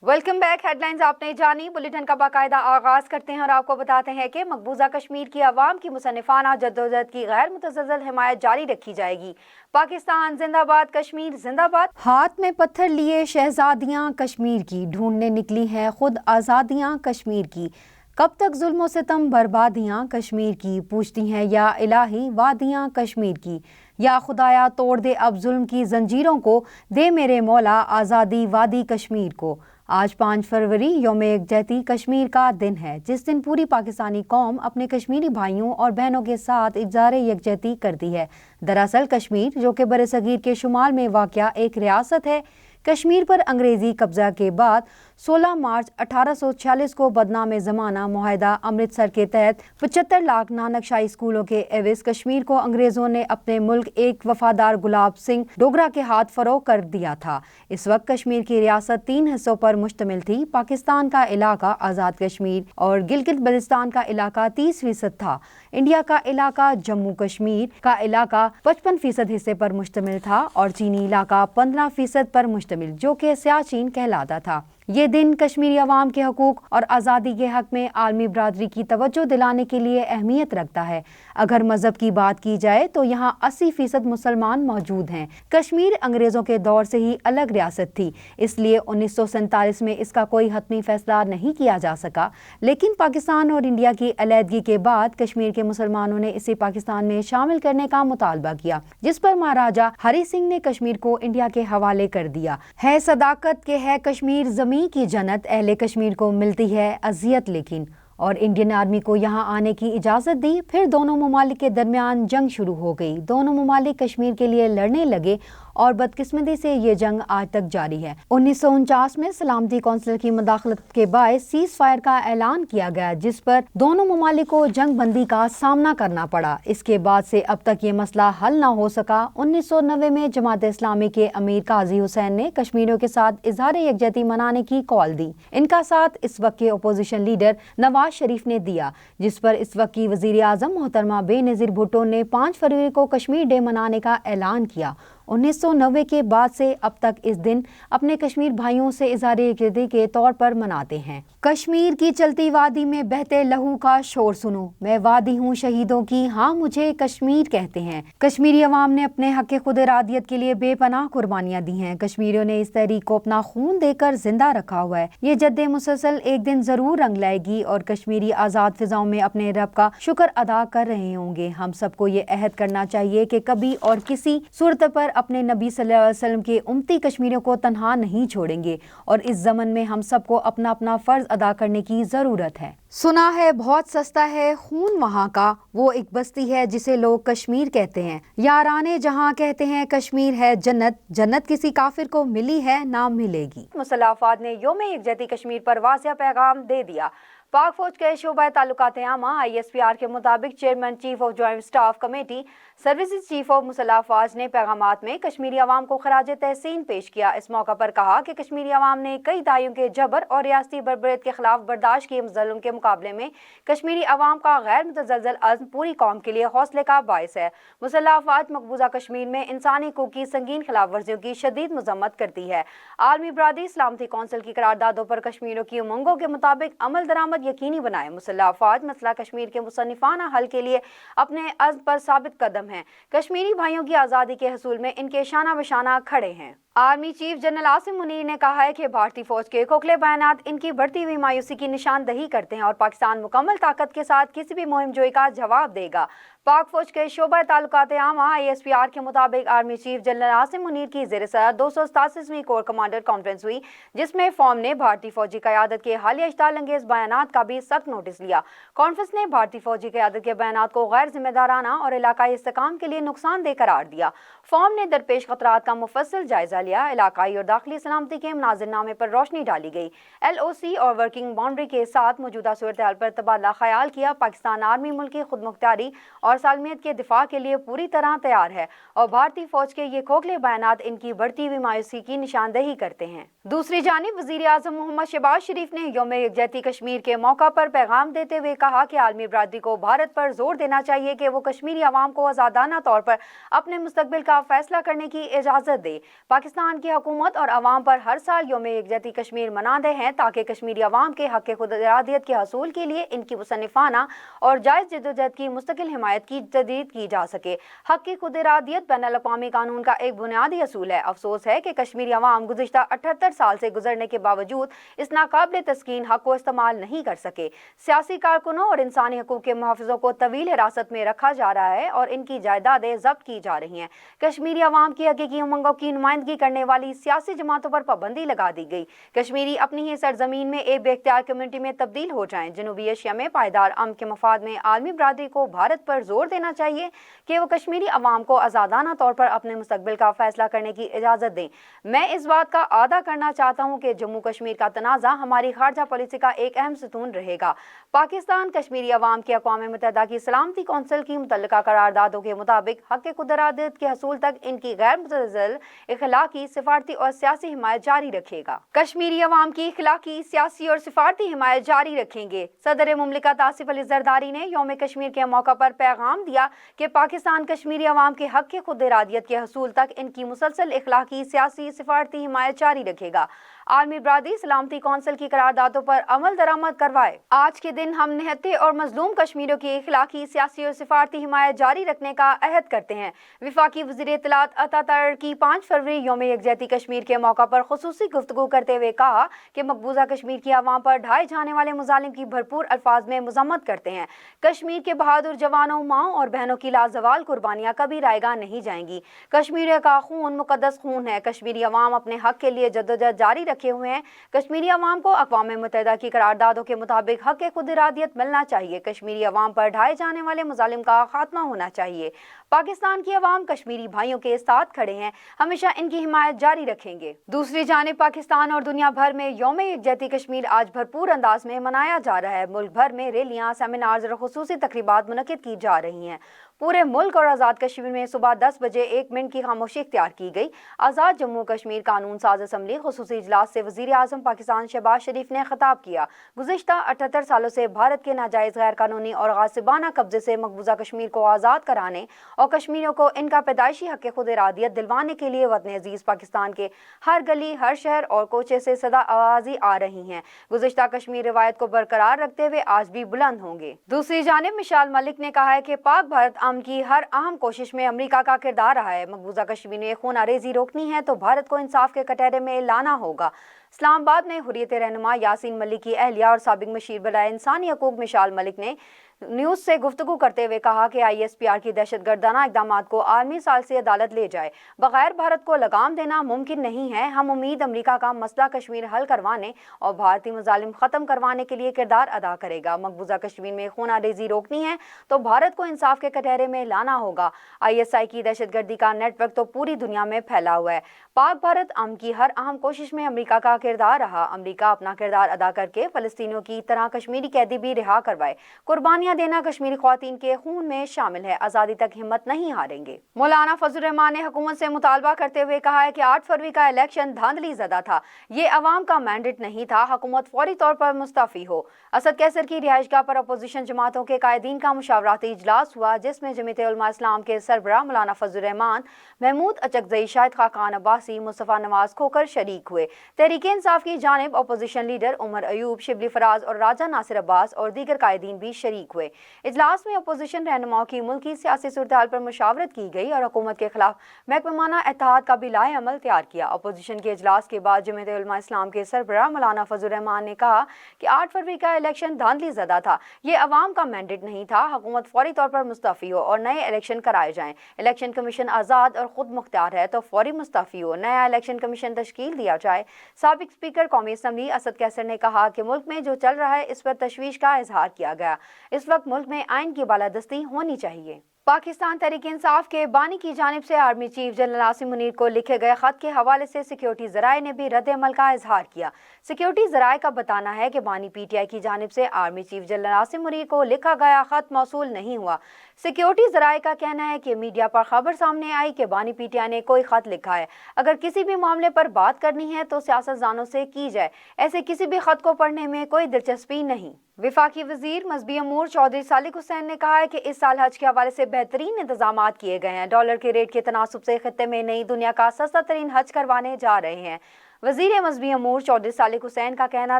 Welcome back. Headlines आपने जानी। Bulletin का बाकायदा आगाज करते हैं और आपको बताते हैं कि मकबूजा कश्मीर की आवाम की मुसन्निफाना जद्दोजहद की गैर मुतज़ल्ज़ल हिमायत जारी रखी जाएगी। पाकिस्तान जिंदाबाद, कश्मीर जिंदाबाद। हाथ में पत्थर लिए शहजादियां कश्मीर की ढूंढने निकली हैं खुद आज़ादियां कश्मीर की। कब तक जुल्म और सितम बर्बादियां कश्मीर की, पूछती हैं या इलाही वादियां कश्मीर की। या खुदाया तोड़ दे अब जुल्म की जंजीरों को, दे मेरे मौला आज़ादी वादी कश्मीर को। आज 5 फरवरी यौम यकजहती कश्मीर का दिन है, जिस दिन पूरी पाकिस्तानी कौम अपने कश्मीरी भाइयों और बहनों के साथ इज़हार यकजहती करती है। दरअसल कश्मीर, जो कि बरसगीर के शुमाल में वाक़या एक रियासत है, कश्मीर पर अंग्रेज़ी कब्ज़ा के बाद 16 मार्च 1846 को बदनाम ज़माना मुआहदा अमृतसर के तहत 75 लाख नानकशाही स्कूलों के एवज कश्मीर को अंग्रेज़ों ने अपने मुल्क एक वफादार गुलाब सिंह डोगरा के हाथ फरोग कर दिया था। इस वक्त कश्मीर की रियासत 3 हिस्सों पर मुश्तमिल थी। पाकिस्तान का इलाका आज़ाद कश्मीर और गिलगित बल्तिस्तान का इलाका 30% था। इंडिया का इलाका जम्मू कश्मीर का इलाका 55% हिस्से पर मुश्तमिल था और चीनी इलाका 15% पर मुश्तमिल, जो कि सियाचिन कहलाता था। ये दिन कश्मीरी अवाम के हकूक और आज़ादी के हक में आलमी बरादरी की तवज्जो दिलाने के लिए अहमियत रखता है। अगर मजहब की बात की जाए तो यहाँ 80% मुसलमान मौजूद हैं। कश्मीर अंग्रेज़ों के दौर से ही अलग रियासत थी, इसलिए 1947 में इसका कोई हतमी फैसला नहीं किया जा सका। लेकिन पाकिस्तान और इंडिया की अलहदगी के बाद कश्मीर के मुसलमानों ने इसे पाकिस्तान में शामिल करने का मुतालबा किया, जिस पर महाराजा हरि सिंह ने कश्मीर को इंडिया के हवाले कर दिया। है सदाकत के है कश्मीर ज़मीं की जन्नत, अहले कश्मीर को मिलती है अजियत लेकिन, और इंडियन आर्मी को यहाँ आने की इजाज़त दी। फिर दोनों ममालिक के दरमियान जंग शुरू हो गई। दोनों ममालिक कश्मीर के लिए लड़ने लगे और बदकिस्मती से ये जंग आज तक जारी है। 1949 में सलामती कौंसिल की मदाखलत के बायस सीज फायर का ऐलान किया गया, जिस पर दोनों ममालिक को जंग बंदी का सामना करना पड़ा। इसके बाद से अब तक ये मसला हल न हो सका। 1990 में जमात इस्लामी के अमीर काजी हुसैन ने कश्मीरियों के साथ इजहार यकजहती मनाने की कॉल दी। इनका साथ इस वक्त के अपोजिशन लीडर नवाज शरीफ ने दिया, जिस पर इस वक्त की वजीर आजम मोहतरमा बेनज़ीर भुट्टो ने 5 फरवरी को कश्मीर डे मनाने का ऐलान किया। 1990 के बाद से अब तक इस दिन अपने कश्मीर भाइयों से इज़हार यकजहती के तौर पर मनाते हैं। कश्मीर की चलती वादी में बहते लहू का शोर सुनो, मैं वादी हूँ शहीदों की, हाँ मुझे कश्मीर कहते हैं। कश्मीरी अवाम ने अपने हक खुद इरादियत के लिए बेपनाह कुर्बानियां दी हैं। कश्मीरियों ने इस तहरीक को अपना खून देकर जिंदा रखा हुआ है। ये जद्दे मुसलसल एक दिन जरूर रंग लाएगी और कश्मीरी आज़ाद फिजाओं में अपने रब का शुक्र अदा कर रहे होंगे। हम सबको ये अहद करना चाहिए कि कभी और किसी सूरत पर अपने नबी सल्लल्लाहु अलैहि वसल्लम के उम्मती कश्मीरियों को तन्हा नहीं छोड़ेंगे और इस ज़मन में हम सबको अपना अपना फर्ज अदा करने की ज़रूरत है। सुना है बहुत सस्ता है खून वहाँ का, वो एक बस्ती है जिसे लोग कश्मीर कहते हैं। याराने जहाँ कहते हैं कश्मीर है जन्नत, जन्नत किसी काफिर को मिली है ना मिलेगी। मुसल्लह अफवाज ने यौम यकजहती कश्मीर पर वाज़िह पैगाम दे दिया। पाक फौज के शोबा ताल्लुकात आमा ISPR के मुताबिक chairman chief of joint staff committee services chief of मुसल्लह अफवाज ने पैगामात में कश्मीरी अवाम को खराज तहसीन पेश किया। इस मौका पर कहा कि कश्मीरी अवाम ने कई दाइयों के जबर और रियासती बरबरीत के खिलाफ बर्दाश्त किए जुल्म के मुकाबले में कश्मीरी अवाम का गैर मुतज़ल्ज़ल अज़्म पूरी कौम के लिए हौसले का बायस है। मुसल्लह अफवाज मकबूजा कश्मीर में इंसानी हकूक़ की संगीन खिलाफ वर्जियों की शदीद मजम्मत करती है। आलमी बरादरी सलामती कौंसिल की करारदादों पर कश्मीरियों की उमंगों के मुताबिक अमल दरामद यकीनी बनाए। मुसल्लह अफवाज मसला कश्मीर के मुसन्निफाना हल के लिए अपने अज़्म पर साबित कदम हैं। कश्मीरी भाइयों की आज़ादी के हसूल में इनके शाना बशाना खड़े हैं। Army chief general Asim Munir ने कहा है कि भारतीय फौज के खोखले बयानात इनकी बढ़ती हुई मायूसी की निशानदही करते हैं और पाकिस्तान मुकम्मल ताकत के साथ किसी भी मुहिम जोई का जवाब देगा। पाक फौज के शोबा ताल्लुकात आमा ISPR के मुताबिक army chief general Asim Munir की ज़ेर सदर 287वीं कोर कमांडर कॉन्फ्रेंस हुई, जिसमें फॉर्म ने भारतीय फौजी क़यादत के हालिया इश्ताल अंगेज बयानात का भी सख्त नोटिस लिया। कॉन्फ्रेंस ने भारतीय फौजी क़यादत के बयानात को गैर जिम्मेदाराना और इलाकाई इस्तेकाम के लिए नुकसानदेह करार दिया। फॉर्म ने दरपेश खतरात का मुफस्सल जायजा लिया। इलाकाई और दाखिली सलामती के मुनाज़िरनामे पर रोशनी डाली गई। LOC और वर्किंग बाउंड्री के साथ मौजूदा सूरत हाल पर तबादला ख्याल किया। पाकिस्तान आर्मी मुल्क की खुद मुख्तारी और और सालमियत के दिफा के लिए पूरी तरह तैयार है और भारतीय फौज के ये खोखले बयानात इनकी बढ़ती हुई मायूसी की निशानदेही करते हैं। दूसरी जानिब वज़ीर आज़म मोहम्मद शहबाज शरीफ ने यौम यकजहती कश्मीर के मौका पर पैगाम देते हुए कहा कि आलमी बरादरी को भारत पर जोर देना चाहिए कि वो कश्मीरी अवाम को आज़ादाना तौर पर अपने मुस्तकबिल का फैसला करने की इजाज़त दे। पाकिस्तान की हुकूमत और अवाम पर हर साल यौम यकजहती कश्मीर मनाते हैं ताकि कश्मीरी अवाम के हक़ खुद इरादियत के हसूल के लिए इनकी मुसन्निफाना और जायज़ जद्दोजहद की मुस्तकिल हिमायत की तजदीद की जा सके। हक़ की खुद इरादियत बैनुल अक़वामी कानून का एक बुनियादी असूल है। अफसोस है कि कश्मीरी अवाम गुज़िश्ता 78 साल से गुजरने के बावजूद इस नाकाबिल तस्कीन हक़ को इस्तेमाल नहीं कर सके। सियासी कारकुनों और इंसानी हकूक़ के मुहाफ़िज़ों को तवील हिरासत में रखा जा रहा है और इनकी जायदादें जब्त की जा रही हैं। कश्मीरी अवाम की हकीकी उमंगों की नुमाइंदगी करने वाली सियासी जमातों पर पाबंदी लगा दी गई। कश्मीरी अपनी ही सरजमीन में एक बेख्तियार कम्युनिटी में तब्दील हो जाएं। जनूबी एशिया में पायदार अमन के मफाद में आलमी बरादरी को भारत पर जोर देना चाहिए कि वो कश्मीरी अवाम को आज़ादाना तौर पर अपने मुस्तकबिल का फैसला करने की इजाज़त दें। मैं इस बात का आदा करना चाहता हूँ कि जम्मू कश्मीर का तनाज़ा हमारी खारजा पॉलिसी का एक अहम सतून रहेगा। पाकिस्तान कश्मीरी अवाम की अक़वाम मुत्तहिदा की सलामती कौंसिल की मुतल्लिका करारदादों के मुताबिक हक़ खुद इरादियत के हसूल तक इनकी गैर मुतज़्ज़ल इख़लाक़ी, सिफारती और सियासी हिमायत जारी रखेगा। कश्मीरी अवाम की इख़लाक़ी, सियासी और सिफारती हिमायत जारी रखेंगे। सदर मुमलिकत आसिफ अली ज़रदारी ने यौम कश्मीर के मौका पर पैगाम दिया कि पाकिस्तान कश्मीरी अवाम के हक़ खुद इरादियत के हसूल तक इनकी मुसलसल इख़लाक़ी, सियासी, सिफारती हिमायत जारी रखेगा। आलमी बरादरी सलामती कौंसिल की करारदादों पर अमल दरामद करवाए। आज के दिन हम निहत्ते और मजलूम कश्मीरियों की इख़लाक़ी, सियासी और सिफारती हिमायत जारी रखने का अहद करते हैं। वफाकी वज़ीर इत्तलात अता तर की 5 फरवरी यौम यकजहती कश्मीर के मौका पर खुसूसी गुफ्तगू करते हुए कहा कि मकबूजा कश्मीर की आवाम पर ढाए जाने वाले मुजालिम की भरपूर अल्फाज में मज़म्मत करते हैं। कश्मीर के बहादुर जवानों, माँ और बहनों की लाजवाल कुर्बानियाँ कभी रायगा नहीं जाएंगी। कश्मीर का खून मुकद्दस खून है। कश्मीरी अवाम अपने हक़ के लिए जद्दोजहद जारी रखे हुए हैं। कश्मीरी अवाम को अक़वाम मुत्तहिदा की करारदादों के मुताबिक हक़ खुद इरादियत मिलना चाहिए। कश्मीरी अवाम पर ढाए जाने वाले मुजालिम का खात्मा होना चाहिए। पाकिस्तान की अवाम कश्मीरी भाइयों के साथ खड़े हैं, हमेशा इनकी हिमायत जारी रखेंगे। दूसरी जानिब पाकिस्तान और दुनिया भर में यौम यकजहती कश्मीर आज भरपूर अंदाज में मनाया जा रहा है। मुल्क भर में रैलियां, सेमिनार्स और खुसूसी तकरीबात मुनक़िद की जा रही हैं। पूरे मुल्क और आज़ाद कश्मीर में सुबह 10 बजे 1 मिनट की खामोशी इख्तियार की गई। आज़ाद जम्मू कश्मीर कानून साज असम्बली खुसूसी इजलास से वज़ीर आज़म पाकिस्तान शहबाज शरीफ ने खिताब किया। गुज़िश्ता 78 सालों से भारत के नाजायज़, गैर कानूनी और गासिबाना कब्जे से मकबूजा कश्मीर को आज़ाद कराने और कश्मीरियों को इनका पैदाइशी हक़ खुद इरादियत दिलवाने के लिए वतन अजीज़ पाकिस्तान के हर गली, हर शहर और कोचे से सदा आवाज़ी आ रही हैं। गुज़िश्ता कश्मीर रिवायत को बरकरार रखते हुए आज भी बुलंद होंगे। दूसरी जानिब मिशाल मलिक ने कहा है कि पाक भारत अमन की हर अहम कोशिश में अमरीका का किरदार रहा है। मकबूजा कश्मीर में खूनारेजी रोकनी है तो भारत को इंसाफ के कटहरे में लाना होगा। इस्लामाबाद में हुर्रियत रहनुमा यासीन मलिक की अहलिया और साबिक मशीर बलाए इंसानी हकूक़ मिशाल मलिक ने न्यूज़ से गुफ्तगू करते हुए कहा कि ISPR की दहशतगर्दाना इक़दामात को आलमी सालसी अदालत ले जाए। बगैर भारत को लगाम देना मुमकिन नहीं है। हम उम्मीद अमरीका का मसला कश्मीर हल करवाने और भारतीय मुजालिम ख़त्म करवाने के लिए किरदार अदा करेगा। मकबूजा कश्मीर में खूनारेजी रोकनी है तो भारत को इंसाफ के कटहरे में लाना होगा। ISI की दहशतगर्दी का नेटवर्क तो पूरी दुनिया में फैला हुआ है। पाक भारत अमन की हर अहम कोशिश में अमरीका का किरदार रहा। अमरीका अपना किरदार अदा करके फ़लस्तीनियों की तरह कश्मीरी कैदी भी रिहा करवाए। कुर्बानियाँ देना कश्मीरी ख्वातीन के खून में शामिल है। आज़ादी तक हिम्मत नहीं हारेंगे। मौलाना फजल रहमान ने हुकूमत से मुतालबा करते हुए कहा है कि 8 फरवरी का इलेक्शन धांधली ज़दा था। ये अवाम का मैंडेट नहीं था। हुकूमत फौरी तौर पर मुस्तफ़ी हो। असद कैसर की रिहाइशगाह पर अपोजिशन जमातों के कायदीन का मुशावरती इजलास हुआ, जिसमें जमीयत उलमा इस्लाम के सरबराह मौलाना फजल रहमान, महमूद अचकज़ई, शाहिद खाकान अब्बासी, मुस्तफ़ा नवाज खोकर शरीक हुए। तहरीक इंसाफ की जानिब अपोजिशन लीडर उमर अयूब, शिबली फराज और राजा नासिर अब्बास और दीगर कायदीन भी शरीक हुए। इजलास में अपोजिशन रहनुमाओं की मुल्की सियासी सूरत पर मुशावरत की गई और हुकूमत के खिलाफ महकमाना इत्तेहाद का भी लाए अमल तैयार किया। अपोजिशन के इजलास के बाद जमीयत उलमा इस्लाम के सरबराह मौलाना फजल रहमान ने कहा कि 8 फरवरी का इलेक्शन धांधली ज़दा था। ये अवाम का मैंडेट नहीं था। हुकूमत फौरी तौर पर मुस्तफ़ी हो और नए इलेक्शन कराए जाएं। इलेक्शन कमीशन आज़ाद और खुद मुख्तार है तो फौरी मुस्तफ़ी हो, नया इलेक्शन कमीशन तश्कील दिया जाए। साबिक स्पीकर कौमी असम्बली असद कैसर ने कहा कि मुल्क में जो चल रहा है इस पर तशवीश का इजहार किया गया। इस वक्त मुल्क में आइन की बालादस्ती होनी चाहिए। पाकिस्तान तहरीक इंसाफ के बानी की जानिब से army chief general Asim Munir को लिखे गए खत के हवाले से सिक्योरिटी ज़राए ने भी रद्द अमल का इजहार किया। सिक्योरिटी ज़राए का बताना है कि बानी पीटीआई की जानिब से army chief general Asim Munir को लिखा गया खत मौसूल नहीं हुआ। सिक्योरिटी ज़राए का कहना है कि मीडिया पर खबर सामने आई कि बानी पीटीआई ने कोई खत लिखा है। अगर किसी भी मामले पर बात करनी है तो सियासतदानों से की जाए, ऐसे किसी भी खत को पढ़ने में कोई दिलचस्पी नहीं। विफाकी वजीर मजहबी अमूर चौधरी सालिक हुसैन ने कहा है कि इस साल हज के हवाले से बेहतरीन इंतजाम किए गए हैं। डॉलर के रेट के तनासुब से खित्ते में नई दुनिया का सस्ता तरीन हज करवाने जा रहे हैं। वजीर मजहबी अमूर चौधरी सालिक हुसैन का कहना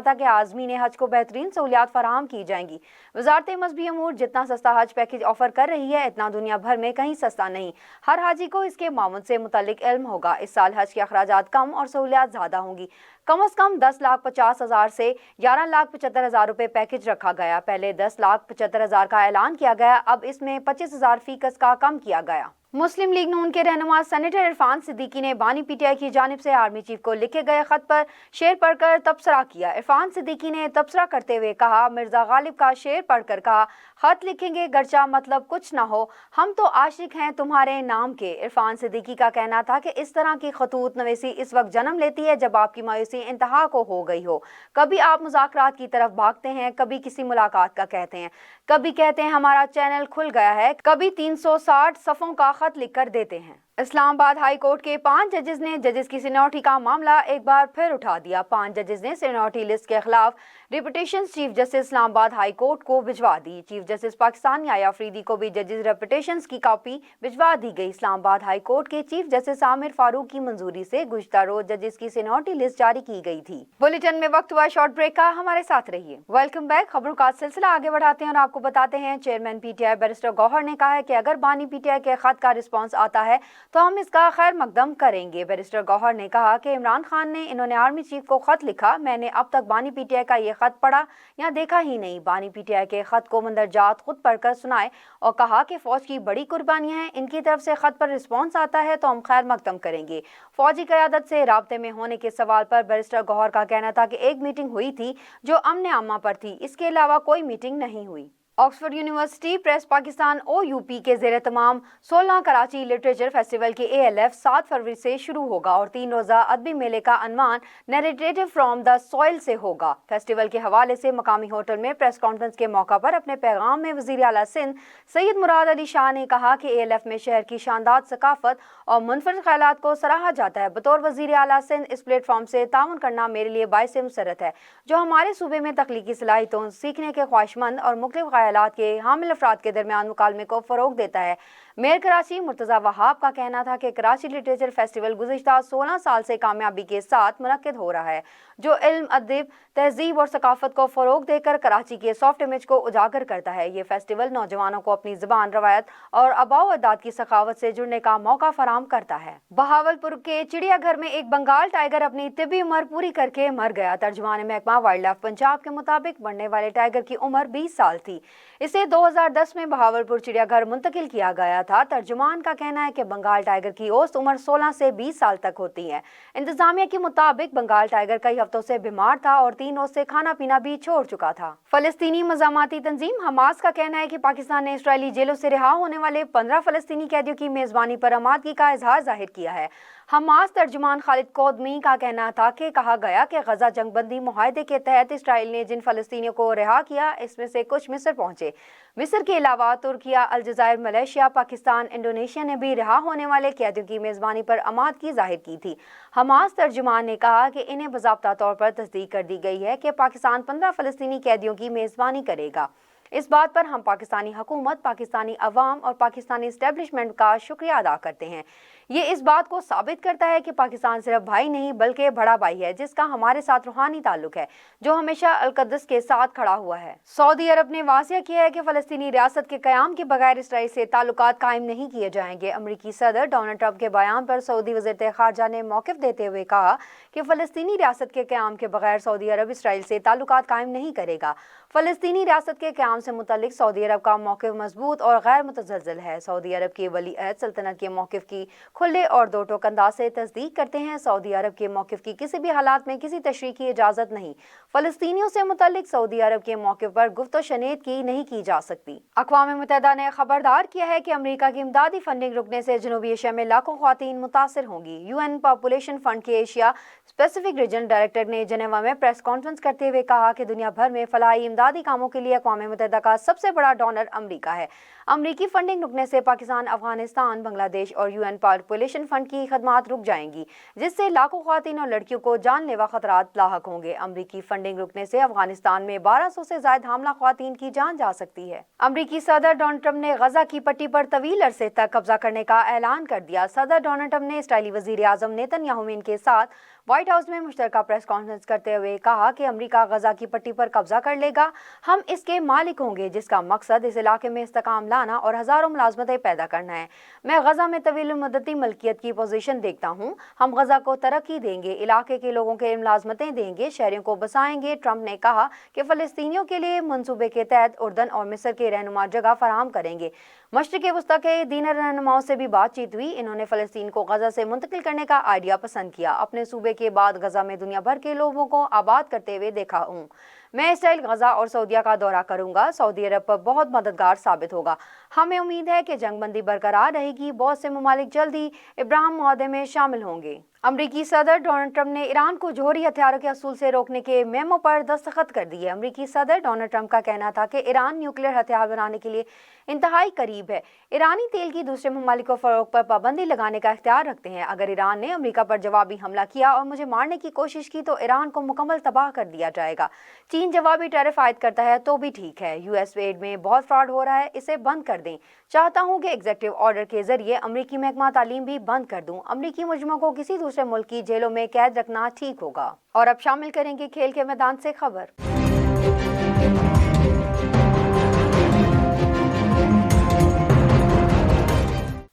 था कि आज़मीन हज को बेहतरीन सहूलियात फराहम की जाएंगी। वजारत मजहबी अमूर जितना सस्ता हज पैकेज ऑफर कर रही है, इतना दुनिया भर में कहीं सस्ता नहीं। हर हाजी को इसके मामूल से मुतल्लिक इल्म होगा। इस साल हज के अखराजात कम और सहूलियात ज़्यादा होंगी। कम अज़ कम 10,50,000 से 11,75,000 रुपये पैकेज रखा गया। पहले 10,75,000 का ऐलान किया गया, अब इसमें 25,000 फीकस का कम किया गया। मुस्लिम लीग नून के रहनुमा सेनेटर इरफान सिद्दीकी ने बानी पीटीआई की जानिब से आर्मी चीफ को लिखे गए खत पर शेर पढ़कर तबसरा किया। इरफान सिद्दीकी ने तबसरा करते हुए कहा, मिर्जा गालिब का शेर पढ़कर कहा, खत लिखेंगे गर्चा मतलब कुछ ना हो, हम तो आशिक हैं तुम्हारे नाम के। इरफान सिद्दीकी का कहना था कि इस तरह की खतूत नवेसी इस वक्त जन्म लेती है जब आपकी मायूसी इंतहा को हो गई हो। कभी आप मुज़ाकरात की तरफ भागते हैं, कभी किसी मुलाकात का कहते हैं, कभी कहते हैं हमारा चैनल खुल गया है, कभी 360 सफ़ों का खत लिख कर देते हैं। इस्लामाबाद हाई कोर्ट के 5 जजेस ने जजेस की सीनियरिटी का मामला एक बार फिर उठा दिया। 5 जजेस ने सीनियरिटी लिस्ट के खिलाफ reputation chief justice Islamabad high court को भिजवा दी। चीफ जस्टिस पाकिस्तान याया अफरीदी को भी जजेस रेपुटेशन की कॉपी भिजवा दी गई। इस्लामाबाद हाई कोर्ट के चीफ जस्टिस आमिर फारूक की मंजूरी से गुज़श्ता रोज जजेस की सीनियरिटी लिस्ट जारी की गई थी। बुलेटिन में वक्त हुआ शॉर्ट ब्रेक का, हमारे साथ रहिए। Welcome back. खबरों का सिलसिला आगे बढ़ाते हैं और आपको बताते हैं चेयरमैन पीटीआई बैरिस्टर गौहर ने कहा है कि अगर बानी पीटीआई के खत का रिस्पॉन्स आता है तो हम इसका खैर मकदम करेंगे। बैरिस्टर गौहर ने कहा कि इमरान खान ने इन्होंने आर्मी चीफ को खत लिखा, मैंने अब तक बानी पीटीआई का ये खत पढ़ा या देखा ही नहीं। बानी पीटीआई के खत को मंदरजात खुद पढ़कर सुनाए और कहा कि फौज की बड़ी कुर्बानियां हैं, इनकी तरफ से खत पर रिस्पॉन्स आता है तो हम खैर मकदम करेंगे। फौजी क़यादत से राब्ते में होने के सवाल पर बैरिस्टर गौहर का कहना था कि एक मीटिंग हुई थी जो अमन आमा पर थी, इसके अलावा कोई मीटिंग नहीं हुई। Oxford university press Pakistan OUP के ज़ेर तमाम 16 कराची लिटरेचर फेस्टिवल के ALF 7 फरवरी से शुरू होगा और 3 रोज़ा अदबी मेले का अनवान नैरेटिव फ्रॉम द सॉइल से होगा। फेस्टिवल के हवाले से मकामी होटल में प्रेस कॉन्फ्रेंस के मौका पर अपने पैगाम में वज़ीर आला सिंध सैयद मुराद अली शाह ने कहा कि ALF में शहर की शानदार सकाफत और मुनफरद ख्यालात को सराहा जाता है। बतौर वज़ीर आला सिंध इस प्लेटफॉर्म से ताउन करना मेरे लिए बाइस मुसरत है, जो हमारे सूबे में तख्लीकी सलाहियतों, सीखने के ख्वाहिशमंद और मुख्तलिफ ख्यालात के हामिल अफराद के दरमियान मुकालमे को फ़रोग देता है। मेयर कराची मुर्तज़ा वहाब का कहना था कि कराची लिटरेचर फेस्टिवल गुज़िश्ता 16 साल से कामयाबी के साथ मुनक्किद हो रहा है, जो इल्म, अदब, तहजीब और सकाफत को फ़रोग देकर कराची के सॉफ्ट इमेज को उजागर करता है। ये फेस्टिवल नौजवानों को अपनी ज़बान, रवायत और आबाओ अजदाद की सखावत से जुड़ने का मौका फराहम करता है। बहावलपुर के चिड़ियाघर में एक बंगाल टाइगर अपनी तिब्बी उम्र पूरी करके मर गया। तर्जुमान महकमा वाइल्ड लाइफ पंजाब के मुताबिक मरने वाले टाइगर की उम्र 20 साल थी। इसे 2010 में बहावलपुर चिड़ियाघर मुंतकिल किया गया था। तर्जुमान का कहना है कि बंगाल टाइगर की औसत उम्र 16 से 20 साल तक होती है। इंतजामिया के मुताबिक बंगाल टाइगर कई हफ्तों से बीमार था और 3 रोज से खाना पीना भी छोड़ चुका था। फलस्तीनी मज़ामाती तंजीम हमास का कहना है कि पाकिस्तान ने इसराइली जेलों से रिहा होने वाले 15 फलस्तीनी कैदियों की मेजबानी पर आमादगी का इजहार जाहिर किया है। हमास तर्जुमान खालिद कोदमी का कहना था कि कहा गया कि गजा जंगबंदी मुआहदे के तहत इसराइल ने जिन फलस्तीनियों को रिहा किया, इसमें से कुछ मिस्र पहुंचे। मिस्र के अलावा तुर्किया, अलजायर, मलेशिया, पाकिस्तान, इंडोनेशिया ने भी रिहा होने वाले कैदियों की मेजबानी पर आमादगी जाहिर की थी। हमास तर्जुमान ने कहा कि इन्हें बाज़ाब्ता तौर पर तस्दीक कर दी गई है कि पाकिस्तान 15 फलस्तीनी कैदियों की मेजबानी करेगा। इस बात पर हम पाकिस्तानी हुकूमत, पाकिस्तानी अवाम और पाकिस्तानी इस्टेब्लिशमेंट का शुक्रिया अदा करते हैं। ये इस बात को साबित करता है कि पाकिस्तान सिर्फ भाई नहीं बल्कि बड़ा भाई है, जिसका हमारे साथ रूहानी ताल्लुक है, जो हमेशा अल-क़ुद्स के साथ खड़ा हुआ है। सऊदी अरब ने वासिया किया है कि फ़लस्तीनी रियासत के क़याम के बगैर इसराइल से ताल्लुकात कायम नहीं किए जाएंगे। अमरीकी सदर डोनाल्ड ट्रंप के बयान पर सऊदी वज़ीर ख़ारजा ने मौक़िफ़ देते हुए कहा कि फ़लस्तीनी रियासत के क़याम के बगैर सऊदी अरब इसराइल से ताल्लुकात कायम नहीं करेगा। फ़लस्तीनी रियासत के क़याम से मुतल्लिक़ सऊदी अरब का मौक़िफ़ मजबूत और गैर मुतज़लज़ल है। सऊदी अरब के वली अहद सल्तनत के मौक़िफ़ की کھلے اور دو ٹوک انداز سے تصدیق کرتے ہیں سعودی عرب کے موقف کی کسی بھی حالات میں کسی تشریح کی اجازت نہیں۔ فلسطینیوں سے متعلق سعودی عرب کے موقف پر گفت و شنید کی نہیں کی جا سکتی۔ اقوام متحدہ نے خبردار کیا ہے کہ امریکہ کی امدادی فنڈنگ رکنے سے جنوبی ایشیا میں لاکھوں خواتین متاثر ہوں گی۔ UN پاپولیشن فنڈ کے ایشیا اسپیسیفک ریجن ڈائریکٹر نے جنیوا میں پریس کانفرنس کرتے ہوئے کہا کہ دنیا بھر میں فلاحی امدادی کاموں کے لیے اقوام متحدہ کا سب سے بڑا ڈونر امریکہ ہے۔ امریکی فنڈنگ رکنے سے پاکستان، افغانستان، بنگلہ دیش اور UN پاپولیشن فنڈ کی خدمات رک جائیں گی، جس سے لاکھوں خواتین اور لڑکیوں کو جان لیوا خطرات لاحق ہوں گے۔ امریکی فنڈنگ رکنے سے افغانستان میں 1200 سے زائد حاملہ خواتین کی جان جا سکتی ہے۔ امریکی صدر ڈونلڈ ٹرمپ نے غزہ کی پٹی پر طویل عرصے تک قبضہ کرنے کا اعلان کر دیا۔ صدر ڈونلڈ ٹرمپ نے اسرائیلی وزیر اعظم نیتن یاہو کے ساتھ وائٹ ہاؤس میں مشترکہ پریس کانفرنس کرتے ہوئے کہا کہ امریکہ غزہ کی پٹی پر قبضہ کر لے گا، ہم اس کے مالک ہوں گے، جس کا مقصد اس علاقے میں استحکام لانا اور ہزاروں ملازمتیں پیدا کرنا ہے۔ میں غزہ میں طویل مدتی ملکیت کی پوزیشن دیکھتا ہوں، ہم غزہ کو ترقی دیں گے، علاقے کے لوگوں کے ملازمتیں دیں گے، شہریوں کو بسائیں گے۔ ٹرمپ نے کہا کہ فلسطینیوں کے لیے منصوبے کے تحت اردن اور مصر کے رہنما جگہ فراہم کریں گے۔ مشرق وسطیٰ کے دینی رہنماؤں سے بھی بات چیت ہوئی، انہوں نے فلسطین کو غزہ سے منتقل کرنے کا آئیڈیا پسند کیا۔ اپنے صوبے کے بعد غزہ میں دنیا بھر کے لوگوں کو آباد کرتے ہوئے دیکھا ہوں۔ میں اسرائیل، غزہ اور سعودیہ کا دورہ کروں گا، سعودی عرب پر بہت مددگار ثابت ہوگا۔ ہمیں امید ہے کہ جنگ بندی برقرار رہے گی، بہت سے ممالک جلد ہی ابراہیم معاہدے میں شامل ہوں گے۔ امریکی صدر ڈونلڈ ٹرمپ نے ایران کو جوہری ہتھیاروں کے حصول سے روکنے کے میمو پر دستخط کر دیے۔ امریکی صدر ڈونلڈ ٹرمپ کا کہنا تھا کہ ایران نیوکلیئر ہتھیار بنانے کے لیے انتہائی قریب ہے۔ ایرانی تیل کی دوسرے ممالک کو فروخت پر پابندی لگانے کا اختیار رکھتے ہیں۔ اگر ایران نے امریکہ پر جوابی حملہ کیا اور مجھے مارنے کی کوشش کی تو ایران کو مکمل تباہ کر دیا جائے گا۔ چین جوابی ٹیرف عائد کرتا ہے تو بھی ٹھیک ہے۔ US ایڈ میں بہت فراڈ ہو رہا ہے، اسے بند کر دیں۔ چاہتا ہوں کہ ایگزیکٹو آرڈر کے ذریعے امریکی محکمہ تعلیم بھی بند کر دوں۔ امریکی مجرموں کو کسی دوسرے ملک کی جیلوں میں قید رکھنا ٹھیک ہوگا۔ اور اب شامل کریں گے کھیل کے میدان سے خبر۔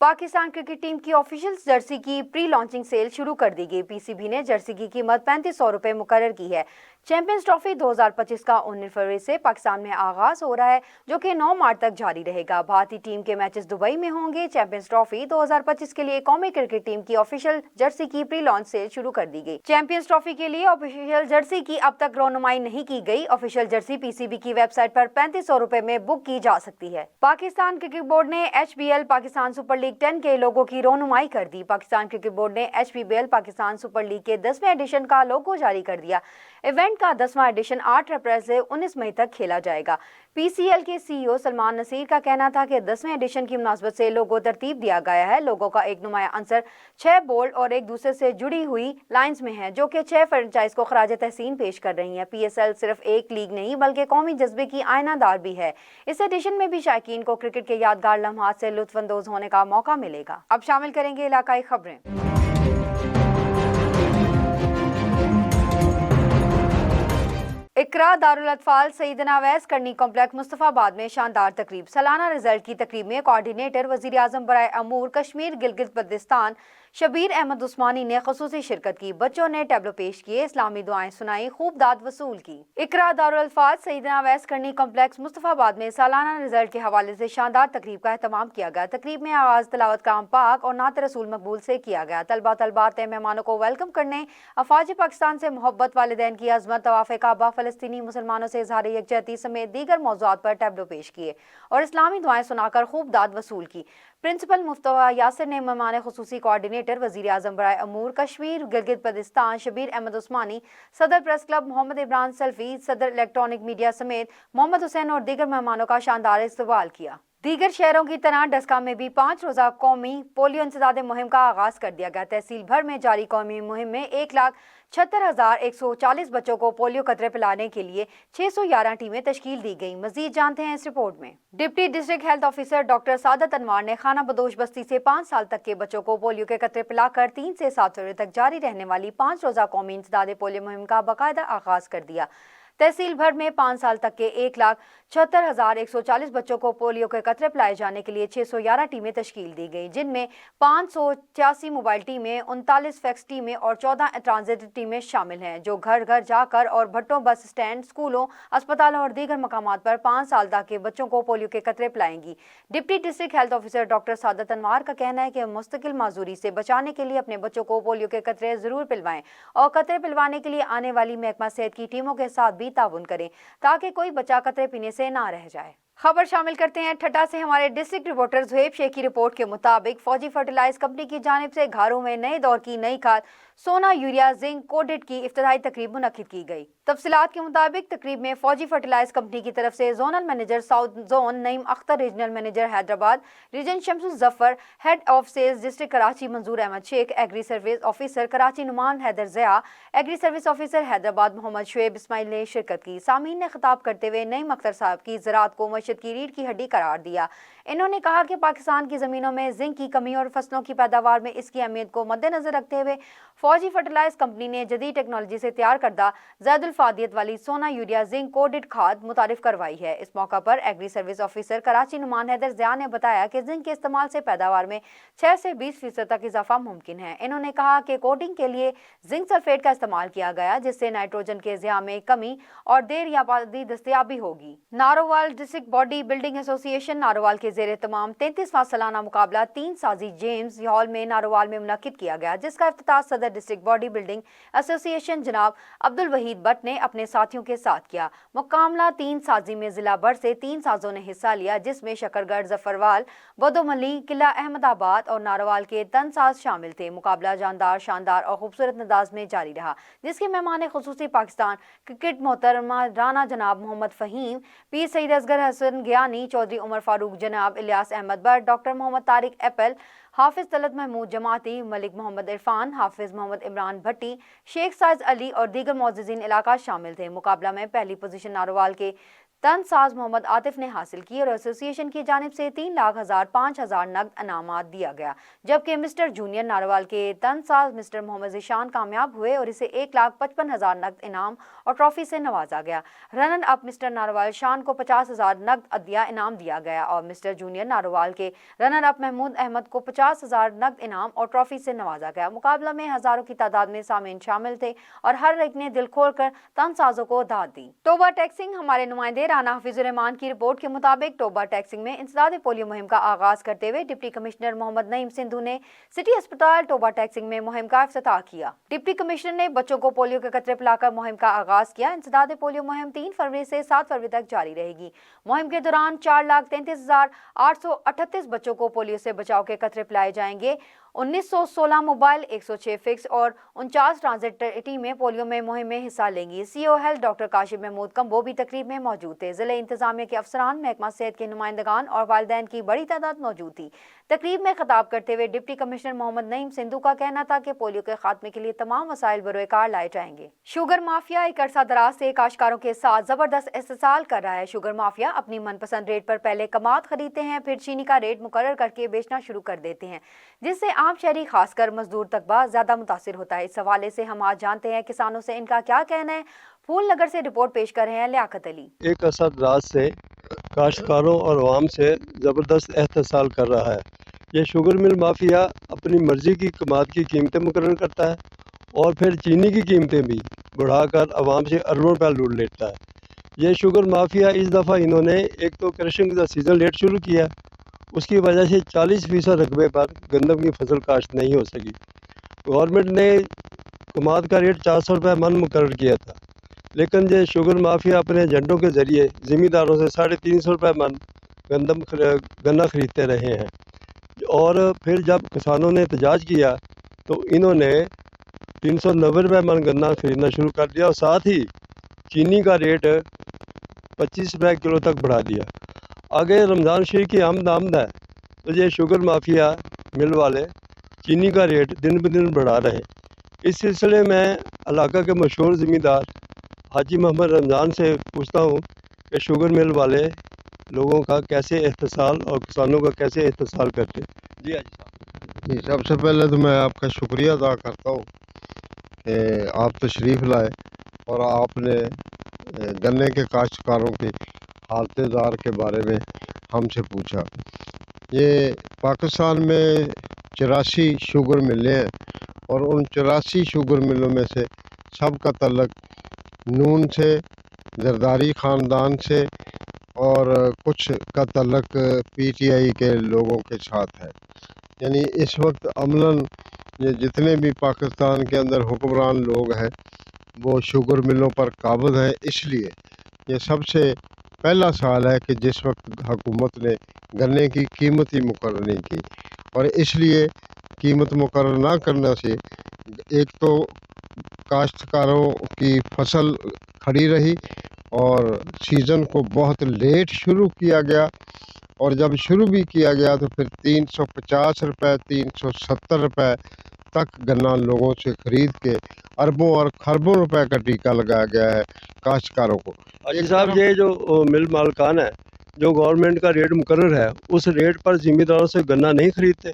پاکستان کرکٹ ٹیم کی آفیشیل جرسی کی پری لانچنگ سیل شروع کر دی گئی۔ PCB نے جرسی کی قیمت 3500 روپے مقرر کی ہے۔ چیمپئنز ٹرافی 2025 کا 19 فروری سے پاکستان میں آغاز ہو رہا ہے، جو کہ 9 مارچ تک جاری رہے گا۔ بھارتی ٹیم کے میچز دبئی میں ہوں گے۔ چیمپئنز ٹرافی 2025 کے لیے قومی کرکٹ ٹیم کی آفیشیل جرسی کی پری لانچ سیل شروع کر دی گئی۔ چیمپئنز ٹرافی کے لیے آفیشیل جرسی کی اب تک رونمائی نہیں کی گئی۔ آفیشیل جرسی PCB کی ویب سائٹ پر 3500 روپے میں بک کی جا سکتی ہے۔ پاکستان کرکٹ بورڈ نے HBL پاکستان سپر لیگ 10 کے لوگو کی رونمائی کر دی۔ پاکستان کرکٹ بورڈ نے HPBL پاکستان سپر لیگ کے 10ویں ایڈیشن کا لوگو جاری کر دیا۔ ایونٹ کا 10واں ایڈیشن 8 اپریل سے 19 مئی تک کھیلا جائے گا۔ PCL کے CEO سلمان نصیر کا کہنا تھا کہ 10ویں ایڈیشن کی مناسبت سے لوگو ترتیب دیا گیا ہے۔ لوگو کا ایک نمایاں عنصر 6 بولڈ اور ایک دوسرے سے جڑی ہوئی لائنز میں ہے، جو کہ 6 فرنچائز کو خراج تحسین پیش کر رہی ہیں۔ PSL صرف ایک لیگ نہیں بلکہ قومی جذبے کی آئینہ دار بھی ہے۔ اس ایڈیشن میں بھی شائقین کو کرکٹ کے یادگار لمحات سے لطف اندوز ہونے کا موقع ملے گا۔ اب شامل کریں گے علاقائی خبریں۔ اقرا دارالاطفال سیدنا اویس کرنی کمپلیکس مصطفیٰ آباد میں شاندار تقریب۔ سالانہ رزلٹ کی تقریب میں کوآرڈینیٹر وزیر اعظم برائے امور کشمیر گلگت بلتستان شبیر احمد عثمانی نے خصوصی شرکت کی۔ بچوں نے ٹیبلو پیش کیے، اسلامی دعائیں سنائی، خوب داد وصول کی۔ اقرا دارالاطفال سیدنا اویس کرنی کمپلیکس مصطفیٰ آباد میں سالانہ رزلٹ کے حوالے سے شاندار تقریب کا اہتمام کیا گیا۔ تقریب میں آغاز تلاوت کلام پاک اور نعت رسول مقبول سے کیا گیا۔ طلبات نے مہمانوں کو ویلکم کرنے، افواج پاکستان سے محبت، والدین کی عظمت، طواف کعبہ، فلسطینی مسلمانوں سے اظہار یکجہتی سمیت دیگر موضوعات پر ٹیبلو پیش کیے اور اسلامی دعائیں سنا کر خوب داد وصول کی۔ پرنسپل مفتیٰ یاسر نے مہمان خصوصی کوآرڈینیٹر وزیر اعظم برائے امور کشمیر گلگت بلتستان شبیر احمد عثمانی، صدر پریس کلب محمد عمران سلفی، صدر الیکٹرانک میڈیا سمیت محمد حسین اور دیگر مہمانوں کا شاندار استقبال کیا۔ دیگر شہروں کی طرح ڈسکا میں بھی 5 روزہ قومی پولیو انسداد مہم کا آغاز کر دیا گیا۔ تحصیل بھر میں جاری قومی مہم میں 1,76,140 بچوں کو پولیو قطرے پلانے کے لیے 611 ٹیمیں تشکیل دی گئیں۔ مزید جانتے ہیں اس رپورٹ میں۔ Deputy district health officer doctor سعادت انوار نے خانہ بدوش بستی سے 5 سال تک کے بچوں کو پولیو کے قطرے پلا کر 3 سے 7 فروری تک جاری رہنے والی 5 روزہ قومی انسداد پولیو مہم کا باقاعدہ آغاز کر دیا۔ तहसील भर में 5 साल तक के 1,76,140 बच्चों को पोलियो के कतरे पिलाए जाने के लिए 611 टीमें तश्कील दी गई, जिनमें 586 मोबाइल टीमें, 39 फैक्स टीमें और 14 ट्रांजिट टीमें शामिल हैं, जो घर घर जाकर और भट्टों, बस स्टैंड, स्कूलों, अस्पतालों और दीगर मकामात पर 5 साल तक के बच्चों को पोलियो के कतरे पिलाएंगी। Deputy district health officer doctor Saadat Anwar का कहना है कि मुस्तकिल माजूरी से बचाने के लिए अपने बच्चों को पोलियो के कतरे जरूर पिलवाएं और कतरे पिलवाने के लिए आने वाली महकमा सेहत की टीमों के साथ भी ताउन करें ताकि कोई बच्चा कतरे पीने से ना रह जाए। खबर शामिल करते हैं ठट्टा से हमारे डिस्ट्रिक्ट रिपोर्टर जुहेब शेख की रिपोर्ट के मुताबिक फौजी फर्टिलाइज कंपनी की जानिब से घरों में नए दौर की नई खाद सोना यूरिया जिंक कोडेड की इफ्तिताई तकरीब मुनक्किद की गई। तफसीलात के मुताबिक तकरीब में फौजी फर्टिलाइज कंपनी की तरफ से zonal manager south zone Naeem Akhtar, regional manager Hyderabad region Shamsul Zafar, head of sales district Karachi Manzoor Ahmed Shaikh, agri service officer Karachi Numan Haider Zia, agri service officer Hyderabad Mohammad Shoaib Ismail ने शिरकत की। सामीन ने खिताब करते हुए नईम अख्तर साहब की ज़राअत को मईशत की रीढ़ की हड्डी करार दिया। इन्होंने कहा कि पाकिस्तान की ज़मीनों में जिंक की कमी और फसलों की पैदावार में इसकी अहमियत को मद्देनजर रखते हुए फौजी फर्टिलाइज कंपनी ने जदीद टेक्नोलॉजी से तैयार करदा ज़्यादुल फादियत वाली सोना यूरिया जिंक कोडेड खाद मुतारिफ करवाई है। इस मौका पर agri service officer Karachi Numan Haider Zia ने बताया कि जिंक के इस्तेमाल से पैदावार में 6 से 20% तक इजाफा मुमकिन है। इन्होंने कहा कि कोटिंग के लिए जिंक सल्फेट का इस्तेमाल किया गया, जिससे नाइट्रोजन के ज़िया में कमी और देर या बादी दस्तयाबी होगी। Narowal district body building association Narowal के ज़ेरे तमाम 33वां सालाना मुकाबला 3 साजी जेम्स हॉल में नारोवाल में मुनक्किद किया गया, जिसका इफ्तिताह सदर डिस्ट्रिक्ट बॉडी बिल्डिंग एसोसिएशन जनाब अब्दुल वहीद भट्ट ने अपने साथियों के साथ किया। मुकाबला 3 साजी में जिला भर से 3 साजों ने हिस्सा लिया, जिसमें शकरगढ़, जफरवाल, बदोमली, किला अहमदाबाद और नारोवाल के तनसाज शामिल थे। मुकाबला जानदार, शानदार और खूबसूरत अंदाज में जारी रहा, जिसके मेहमान खुसूसी पाकिस्तान क्रिकेट मोहतरमा राना जनाब मोहम्मद फहीम, पीर सईद असगर हसन ज्ञानी, चौधरी उमर फारूक, जनाब इलियास अहमद भट्ट, डॉक्टर मोहम्मद तारिक एपल, हाफिज तलत महमूद जमाती, मलिक मोहम्मद इरफान, हाफिज मोहम्मद इमरान भट्टी, शेख साइज अली और दीगर मोअज़्ज़िज़ीन इलाका शामिल थे। मुकाबला में पहली पोजीशन नारोवाल के तनसाज मोहम्मद आतिफ ने हासिल की और एसोसिएशन की जानिब से 3,05,000 नकद इनामात दिया गया, जबकि मिस्टर जूनियर नारोवाल के तनसाज मिस्टर मोहम्मद ज़ीशान कामयाब हुए और इसे 1,55,000 नकद इनाम और ट्रॉफी से नवाजा गया। रनर अप मिस्टर नारोवाल शान को 50,000 नकद अदिया इनाम दिया गया और मिस्टर जूनियर नारोवाल के रनर अप महमूद अहमद को 50,000 नकद इनाम और ट्रॉफी से नवाजा गया। मुकाबला में हजारों की तादाद में सामीन शामिल थे और हर एक ने दिल खोल कर तनसाजों को दाद दी। टोबा टैक्सिंग हमारे नुमाइंदे राना हफीजुर रहमान की रिपोर्ट के मुताबिक टोबा टैक्सिंग में इंसदाद पोलियो मुहिम का आगाज करते हुए डिप्टी कमिश्नर मोहम्मद नईम सिंधु ने सिटी अस्पताल टोबा टैक्सिंग में मुहिम का इफ्तिताह किया। डिप्टी कमिश्नर ने बच्चों को पोलियो के कतरे पिलाकर मुहिम का आगाज किया। इंसदाद पोलियो मुहिम 3 फरवरी से 7 फरवरी तक जारी रहेगी। मुहिम के दौरान 4,33,838 बच्चों को पोलियो से बचाव के कतरे पिलाए जाएंगे। 1916 मोबाइल, 106 फिक्स और 49 ट्रांजिट टीमें पोलियो में मुहिम में हिस्सा लेंगी। CO health doctor Kashif Mahmood Kamboh भी तकरीब में मौजूद थे। जिले इंतजामिया के अफसरान, महकमा सेहत के नुमाइंदगान और वालिदैन की बड़ी तादाद मौजूद थी। तकरीब में खिताब करते हुए डिप्टी कमिश्नर मोहम्मद नईम सिंधु का कहना था कि पोलियो के खात्मे के लिए तमाम वसाइल बरोकार लाए जाएंगे। शुगर माफिया एक अरसा दराज से काश्तकारों के साथ जबरदस्त इस्तेसाल कर रहा है। शुगर माफिया अपनी मनपसंद रेट पर पहले कमात खरीदते हैं, फिर चीनी का रेट मुकर्रर करके बेचना शुरू कर देते हैं, जिससे आम शहरी खासकर मजदूर तबका ज्यादा मुतासिर होता है। इस हवाले से हम आज जानते हैं किसानों से इनका क्या कहना है। फूल नगर से रिपोर्ट पेश कर रहे हैं लियाकत अली। एक अरसा दराज से काश्तकारों और अवाम से ज़बरदस्त एहतसाल कर रहा है। ये शुगर मिल माफिया अपनी मर्ज़ी की कमात की कीमतें मुकर्रर करता है और फिर चीनी की कीमतें भी बढ़ाकर अवाम से अरबों रुपया लूट लेता है। ये शुगर माफिया इस दफ़ा इन्होंने एक तो क्रशिंग का सीज़न लेट शुरू किया, उसकी वजह से 40% रकबे पर गंदम की फसल काश्त नहीं हो सकी। गवर्नमेंट ने कमात का रेट 400 रुपये मन मुकर्रर किया था, लेकिन ये शुगर माफिया अपने एजेंटों के ज़रिए ज़मींदारों से 350 रुपये मन गन्ना ख़रीदते रहे हैं और फिर जब किसानों ने एहतजाज किया तो इन्होंने 390 रुपये मन गन्ना ख़रीदना शुरू कर दिया और साथ ही चीनी का रेट 25 रुपये किलो तक बढ़ा दिया। आगे रमज़ान शरीफ की आमद है तो ये शुगर माफिया मिल वाले चीनी का रेट दिन ब दिन बढ़ा रहे। इस सिलसिले में इलाका के मशहूर ज़मींदार हाजी मोहम्मद रमज़ान से पूछता हूँ कि शुगर मिल वाले लोगों का कैसे एहतसाल और किसानों का कैसे एहतसाल करते। जी हाजी साहब। जी, सबसे पहले तो मैं आपका शुक्रिया अदा करता हूँ कि आप तशरीफ़ लाए और आपने गन्ने के काश्तकारों की हालत ज़ार के बारे में हमसे पूछा। ये पाकिस्तान में 84 शुगर मिलें हैं और उन 84 शुगर मिलों में से सब का तल्लक नून से, जरदारी ख़ानदान से और कुछ का तल्लक पीटीआई के लोगों के साथ है। यानी इस वक्त अमलन ये जितने भी पाकिस्तान के अंदर हुक्मरान लोग हैं वो शुगर मिलों पर काबिज हैं। इसलिए ये सबसे पहला साल है कि जिस वक्त हुकूमत ने गन्ने की कीमत ही मुकर्रर नहीं की, और इसलिए कीमत मुकर्रर ना करने से एक तो काश्तकारों की फसल खड़ी रही और सीज़न को बहुत लेट शुरू किया गया, और जब शुरू भी किया गया तो फिर 350 रुपये 370 रुपये तक गन्ना लोगों से ख़रीद के अरबों और खरबों रुपए का टीका लगाया गया है काश्तकारों को। हाजी साहब, ये जो मिल मालकान है जो गवर्नमेंट का रेट मुकर्रर है उस रेट पर ज़िम्मेदारों से गन्ना नहीं खरीदते।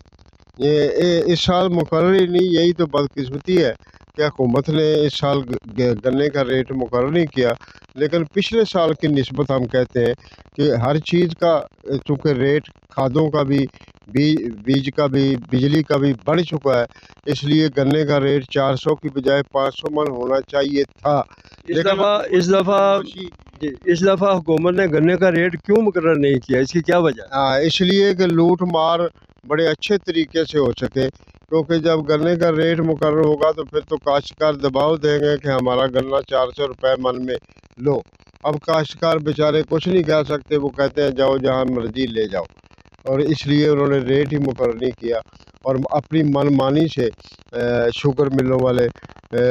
ये इस साल मुकर्रर ही नहीं, यही तो बदकिस्मती है कि हुकूमत ने इस साल गन्ने का रेट मुकर्रर नहीं किया। लेकिन पिछले साल की निस्बत हम कहते हैं कि हर चीज़ का चूँकि रेट खादों का भी, बीज का भी, बिजली का भी बढ़ चुका है, इसलिए गन्ने का रेट 400 की बजाय 500 मन होना चाहिए था। इस दफ़ा हुकूमत ने गन्ने का रेट क्यों मुकर्रर नहीं किया, इसकी क्या वजह? इसलिए कि लूट मार बड़े अच्छे तरीके से हो सके, क्योंकि जब गन्ने का रेट मुकर्रर होगा तो फिर तो काश्तकार दबाव देंगे कि हमारा गन्ना 400 रुपये मन में लो। अब काश्तकार बेचारे कुछ नहीं कह सकते, वो कहते हैं जाओ जहाँ मर्जी ले जाओ, और इसलिए उन्होंने रेट ही मुकर्रर नहीं किया और अपनी मनमानी से शुगर मिलों वाले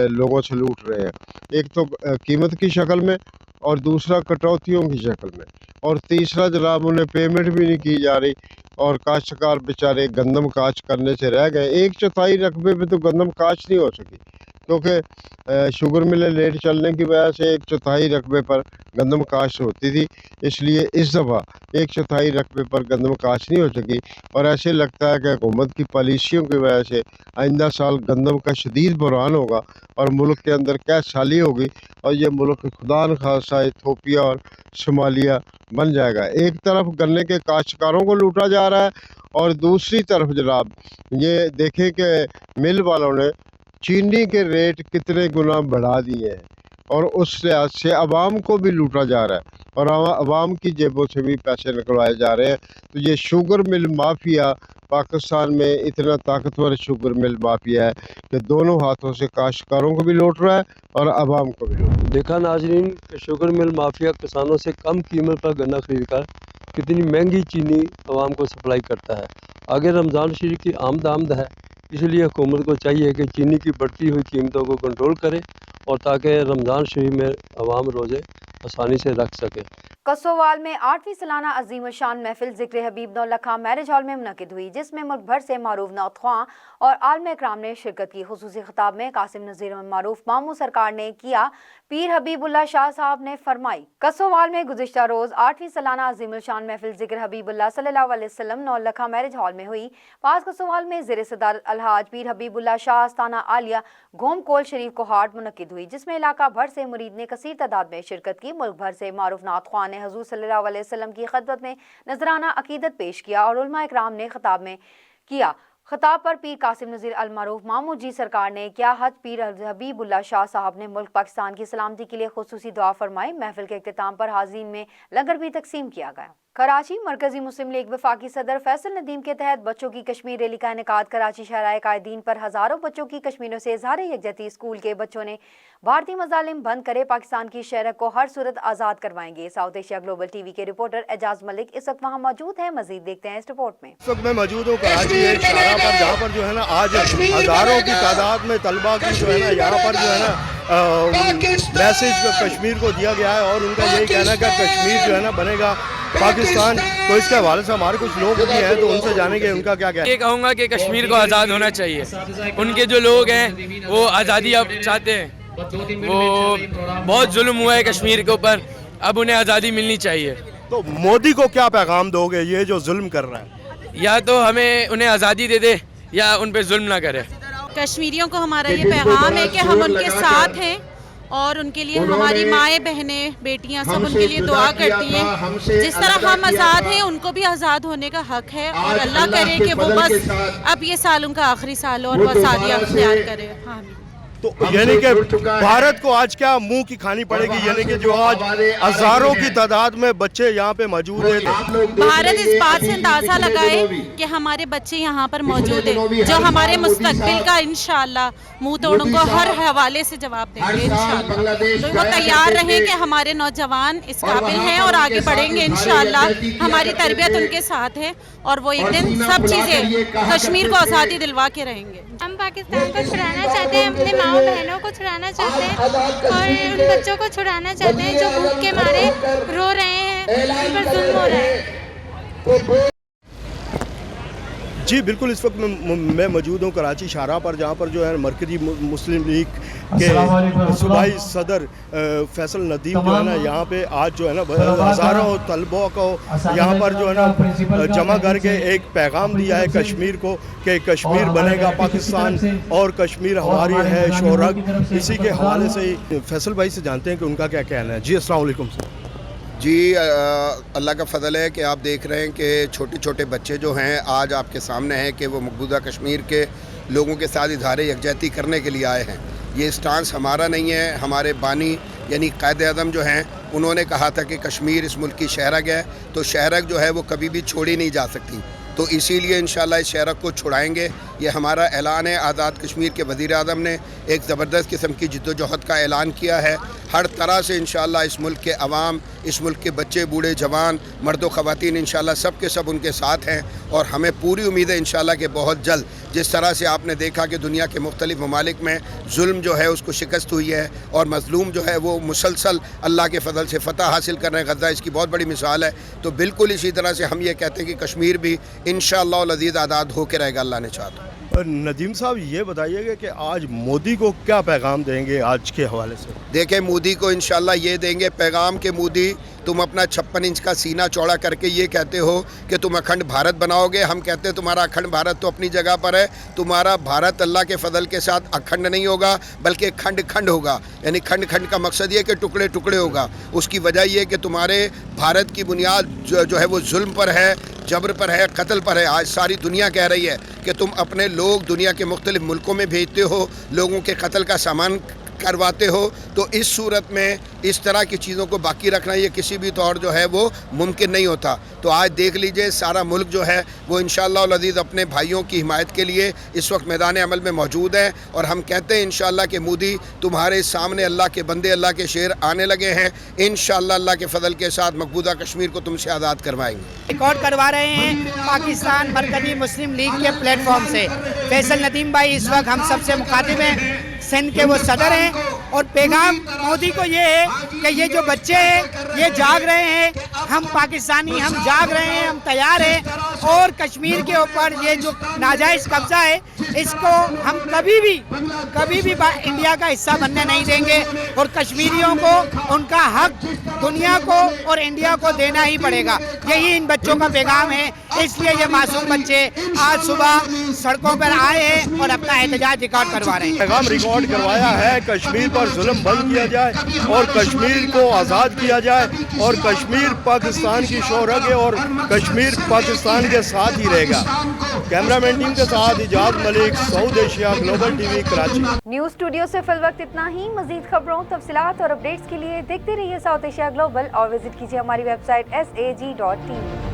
लोगों से लूट रहे हैं। एक तो कीमत की शक्ल में, और दूसरा कटौतियों की शक्ल में, और तीसरा जनाब उन्हें पेमेंट भी नहीं की जा रही, और काश्तकार बेचारे गंदम काश्त करने से रह गए। 1/4 रकबे पे तो गंदम काश्त नहीं हो सकी, क्योंकि शुगर मिलें लेट चलने की वजह से 1/4 रकबे पर गंदम काश्त होती थी। इसलिए इस दफ़ा 1/4 रकबे पर गंदम काश्त नहीं हो सकी, और ऐसे लगता है कि हुकूमत की पॉलिसियों की वजह से आइंदा साल गंदम का शदीद बुरहान होगा और मुल्क के अंदर कैश साली होगी, और ये मुल्क खुदा न खासा इथियोपिया और सोमालिया बन जाएगा। एक तरफ गन्ने के काश्तकारों को लूटा जा रहा है, और दूसरी तरफ जनाब ये देखें कि मिल वालों ने चीनी के रेट कितने गुना बढ़ा दिए हैं, और उस लिहाज से अवाम को भी लूटा जा रहा है और अवाम की जेबों से भी पैसे निकलवाए जा रहे हैं। तो ये शुगर मिल माफिया पाकिस्तान में इतना ताकतवर शुगर मिल माफिया है कि दोनों हाथों से काश्तकारों को भी लूट रहा है और अवाम को भी लूट रहा है। देखा नाजरीन कि शुगर मिल माफिया किसानों से कम कीमत पर गन्ना खरीद कर कितनी महंगी चीनी अवाम को सप्लाई करता है। आगे रमज़ान शरीफ की आमद है, इसलिए हुकूमत को चाहिए कि चीनी की बढ़ती हुई कीमतों को कंट्रोल करे और ताकि रमज़ान शरीफ में अवाम रोज़े आसानी से रख सके। कसोवाल में 8वीं सालाना अजीम शान महफिल ज़िक्र हबीब नौलखा मैरिज हॉल में मुनक़िद हुई, जिसमें मुल्क भर से मारूफ नात ख्वां और आलम इकराम ने शिरकत की। खुसूसी खिताब में कासिम नज़ीर मारूफ मामू सरकार ने किया। पीर हबीबुल्लाह शाह साहब ने फरमाई। कसोवाल में गुज़िश्ता रोज़ 8वीं सालाना अजीम शान महफिल ज़िक्र हबीबुल्लाह सल्लल्लाहु अलैहि वसल्लम नौलखा मैरिज हॉल में हुई। पास कसोवाल में ज़ेर सदारत अलहाज पीर हबीबुल्लाह शाह आस्ताना आलिया घोमकोल शरीफ कोहाट मुनक़िद हुई, जिसमें इलाका भर से मुरीद ने कसीर तादाद में शिरकत की। मुल्क भर से मारूफ नात ख्वां ने हुज़ूर सल्लल्लाहु अलैहि वसल्लम की खिदमत में नजराना अकीदत पेश किया और उलमा इकराम ने खिताब में किया। खिताब पर पीर कासिम नज़ीर अल मारूफ मामू जी सरकार ने क्या हज पीर हबीबुल्लाह शाह साहब ने मुल्क पाकिस्तान की सलामती के लिए खुसूसी दुआ फरमाई। महफिल के इख्तिताम पर हाज़रीन में लंगर भी तकसीम किया गया। कराची मरकजी मुस्लिम लीग वफाकी सदर फैसल नदीम के तहत बच्चों की कश्मीर रैली का इनेकाद। कराची शहराए कायदीन पर हज़ारों बच्चों की कश्मीरों से इजहार यकजहती। स्कूल के बच्चों ने भारतीय मजालिम बंद करे, पाकिस्तान की शहर को हर सूरत आज़ाद करवाएंगे। साउथ एशिया ग्लोबल टीवी के रिपोर्टर एजाज मलिक इस वक्त वहाँ मौजूद हैं। मजीद देखते हैं इस रिपोर्ट में। इस वक्त मैं मौजूद हूँ कराची एक शारा पर, जहाँ पर जो है ना आज हज़ारों की तादाद में तलबा की जो है ना यहाँ पर जो है ना मैसेज कश्मीर को दिया गया है, और उनका यही कहना है कि कश्मीर जो है ना बनेगा पाकिस्तान। तो इसके हवाले से हमारे कुछ लोग भी हैं, तो उनसे जानेंगे उनका क्या कहना है। ये कहूँगा कि कश्मीर को आज़ाद होना चाहिए। उनके जो लोग हैं वो आज़ादी अब चाहते हैं, वो बहुत जुल्म हुआ है कश्मीर के ऊपर, अब उन्हें आज़ादी मिलनी चाहिए। तो मोदी को क्या पैगाम दोगे, ये जो जुल्म कर रहा है? या तो हमें उन्हें आज़ादी दे दे या उन पर जुल्म ना करे। कश्मीरियों को हमारा ये पैगाम है कि हम उनके साथ हैं, اور ان کے لیے ہماری مائیں بہنیں بیٹیاں سب ان کے لیے دعا کرتی ہیں. جس طرح ہم آزاد ہیں ان کو بھی آزاد ہونے کا حق ہے, اور اللہ کرے کہ وہ بس اب یہ سال ان کا آخری سال ہو اور وہ آزادی اختیار کرے. ہاں تو یعنی کہ بھارت کو آج کیا منہ کی کھانی پڑے گی, یعنی کہ جو آج ہزاروں کی تعداد میں بچے یہاں پہ موجود ہیں, بھارت اس بات سے اندازہ لگائے کہ ہمارے بچے یہاں پر موجود ہیں جو ہمارے مستقبل کا انشاءاللہ منہ توڑوں کو ہر حوالے سے جواب دیں گے انشاءاللہ. تو وہ تیار رہیں کہ ہمارے نوجوان اس قابل ہیں اور آگے بڑھیں گے انشاءاللہ. ہماری تربیت ان کے ساتھ ہے اور وہ ایک دن سب چیزیں کشمیر کو آزادی دلوا کے رہیں گے. ہم پاکستان کو چھڑانا چاہتے ہیں, اپنے ماں بہنوں کو چھڑانا چاہتے ہیں اور ان بچوں کو چھڑانا چاہتے ہیں جو بھوک کے مارے رو رہے ہیں, ان پر ظلم ہو رہا ہے. جی بالکل, اس وقت میں موجود ہوں کراچی شاہراہ پر, جہاں پر جو ہے مرکزی مسلم لیگ کے صوبائی صدر فیصل ندیم جو ہے نا یہاں پہ آج جو ہے نا ہزاروں طلباء کو یہاں پر جو ہے نا جمع کر کے ایک پیغام دیا ہے کشمیر کو کہ کشمیر بنے گا پاکستان اور کشمیر ہماری ہے شہرت. اسی کے حوالے سے فیصل بھائی سے جانتے ہیں کہ ان کا کیا کہنا ہے. جی السلام علیکم سر. جی اللہ کا فضل ہے کہ آپ دیکھ رہے ہیں کہ چھوٹے چھوٹے بچے جو ہیں آج آپ کے سامنے ہیں کہ وہ مقبوضہ کشمیر کے لوگوں کے ساتھ اظہار یکجہتی کرنے کے لیے آئے ہیں. یہ اسٹانس ہمارا نہیں ہے, ہمارے بانی یعنی قائد اعظم جو ہیں انہوں نے کہا تھا کہ کشمیر اس ملک کی شہرگ ہے, تو شہرگ جو ہے وہ کبھی بھی چھوڑی نہیں جا سکتی, تو اسی لیے انشاءاللہ اس شہرگ کو چھڑائیں گے. یہ ہمارا اعلان ہے. آزاد کشمیر کے وزیر اعظم نے ایک زبردست قسم کی جد و جہد کا اعلان کیا ہے. ہر طرح سے انشاءاللہ اس ملک کے عوام, اس ملک کے بچے بوڑھے جوان مرد و خواتین انشاءاللہ سب کے سب ان کے ساتھ ہیں, اور ہمیں پوری امید ہے انشاءاللہ کہ بہت جلد جس طرح سے آپ نے دیکھا کہ دنیا کے مختلف ممالک میں ظلم جو ہے اس کو شکست ہوئی ہے اور مظلوم جو ہے وہ مسلسل اللہ کے فضل سے فتح حاصل کر رہے ہیں. غزہ اس کی بہت بڑی مثال ہے. تو بالکل اسی طرح سے ہم یہ کہتے ہیں کہ کشمیر بھی انشاءاللہ العزیز آزاد ہو کے رہے گا اللہ نے چاہا تو. ندیم صاحب یہ بتائیے گا کہ آج مودی کو کیا پیغام دیں گے آج کے حوالے سے؟ دیکھیں مودی کو انشاءاللہ یہ دیں گے پیغام کہ مودی تم اپنا 56 انچ کا سینہ چوڑا کر کے یہ کہتے ہو کہ تم اکھنڈ بھارت بناؤ گے. ہم کہتے ہیں تمہارا اکھنڈ بھارت تو اپنی جگہ پر ہے, تمہارا بھارت اللہ کے فضل کے ساتھ اکھنڈ نہیں ہوگا بلکہ کھنڈ کھنڈ ہوگا. یعنی کھنڈ کھنڈ کا مقصد یہ کہ ٹکڑے ٹکڑے ہوگا. اس کی وجہ یہ کہ تمہارے بھارت کی بنیاد جو ہے وہ ظلم پر ہے, جبر پر ہے, قتل پر ہے. آج ساری دنیا کہہ رہی ہے کہ تم اپنے لوگ دنیا کے مختلف ملکوں میں بھیجتے ہو, لوگوں کے قتل کا سامان کرواتے ہو. تو اس صورت میں اس طرح کی چیزوں کو باقی رکھنا یہ کسی بھی طور جو ہے وہ ممکن نہیں ہوتا. تو آج دیکھ لیجئے سارا ملک جو ہے وہ انشاءاللہ العزیز اپنے بھائیوں کی حمایت کے لیے اس وقت میدان عمل میں موجود ہے, اور ہم کہتے ہیں انشاءاللہ کہ مودی تمہارے سامنے اللہ کے بندے اللہ کے شیر آنے لگے ہیں. انشاءاللہ اللہ کے فضل کے ساتھ مقبوضہ کشمیر کو تم سے آزاد کروائیں گے. ریکارڈ کروا رہے ہیں پاکستان مرکزی مسلم لیگ کے پلیٹ فارم سے. فیصل ندیم بھائی اس وقت ہم سب سے مخاطب ہیں, سندھ کے وہ صدر ہیں, اور پیغام مودی کو یہ ہے کہ یہ جو بچے ہیں یہ جاگ رہے ہیں, ہم پاکستانی ہم جاگ رہے ہیں, ہم تیار ہیں, اور کشمیر کے اوپر یہ جو ناجائز قبضہ ہے اس کو ہم کبھی بھی انڈیا کا حصہ بننے نہیں دیں گے, اور کشمیریوں کو ان کا حق دنیا کو اور انڈیا کو دینا ہی پڑے گا. یہی ان بچوں کا پیغام ہے. اس لیے یہ معصوم بچے آج صبح سڑکوں پر آئے ہیں اور اپنا احتجاج ریکارڈ کروا رہے ہیں. پیغام ریکارڈ کروایا ہے کشمیر پر ظلم بند کیا جائے اور کشمیر کو آزاد کیا جائے, اور کشمیر پاکستان کی شہرت ہے اور کشمیر پاکستان کے ساتھ ہی رہے گا. کیمرہ مین ٹیم کے ساتھ Ijaz Malik, south Asia global T V Karachi. News studio سے فی الوقت اتنا ہی. مزید خبروں, تفصیلات اور اپڈیٹس کے لیے دیکھتے رہیے ساؤتھ ایشیا گلوبل, اور وزٹ کیجیے ہماری ویب سائٹ sag.tv.